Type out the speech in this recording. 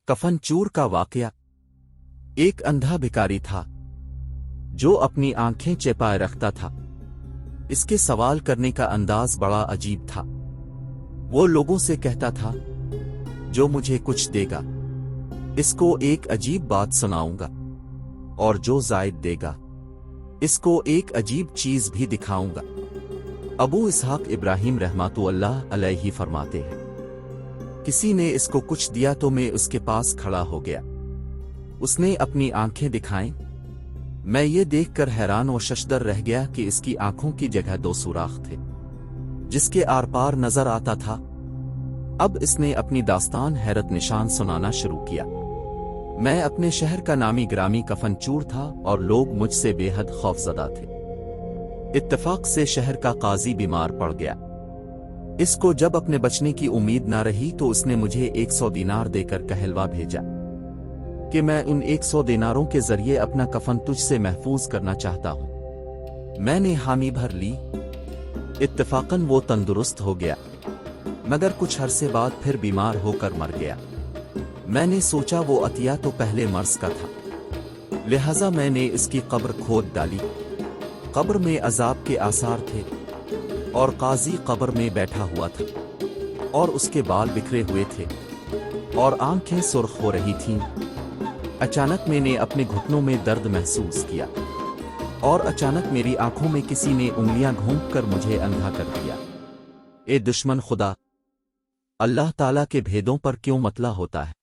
کفن چور کا واقعہ۔ ایک اندھا بھکاری تھا جو اپنی آنکھیں چپائے رکھتا تھا۔ اس کے سوال کرنے کا انداز بڑا عجیب تھا۔ وہ لوگوں سے کہتا تھا، جو مجھے کچھ دے گا اس کو ایک عجیب بات سناؤں گا، اور جو زائد دے گا اس کو ایک عجیب چیز بھی دکھاؤں گا۔ ابو اسحاق ابراہیم رحمۃ اللہ علیہ فرماتے ہیں، کسی نے اس کو کچھ دیا تو میں اس کے پاس کھڑا ہو گیا۔ اس نے اپنی آنکھیں دکھائیں، میں یہ دیکھ کر حیران و ششدر رہ گیا کہ اس کی آنکھوں کی جگہ 2 سوراخ تھے جس کے آر پار نظر آتا تھا۔ اب اس نے اپنی داستان حیرت نشان سنانا شروع کیا۔ میں اپنے شہر کا نامی گرامی کفن چور تھا اور لوگ مجھ سے بے حد خوفزدہ تھے۔ اتفاق سے شہر کا قاضی بیمار پڑ گیا۔ اس کو جب اپنے بچنے کی امید نہ رہی تو اس نے مجھے 100 دینار دے کر کہلوا بھیجا کہ میں ان 100 دیناروں کے ذریعے اپنا کفن تجھ سے محفوظ کرنا چاہتا ہوں۔ میں نے حامی بھر لی۔ اتفاقاً وہ تندرست ہو گیا، مگر کچھ عرصے بعد پھر بیمار ہو کر مر گیا۔ میں نے سوچا وہ عطیہ تو پہلے مرض کا تھا، لہذا میں نے اس کی قبر کھود ڈالی۔ قبر میں عذاب کے آثار تھے، اور قاضی قبر میں بیٹھا ہوا تھا، اور اس کے بال بکھرے ہوئے تھے، اور آنکھیں سرخ ہو رہی تھیں۔ اچانک میں نے اپنے گھٹنوں میں درد محسوس کیا، اور اچانک میری آنکھوں میں کسی نے انگلیاں گھونپ کر مجھے اندھا کر دیا۔ اے دشمن خدا، اللہ تعالیٰ کے بھیدوں پر کیوں مطلع ہوتا ہے؟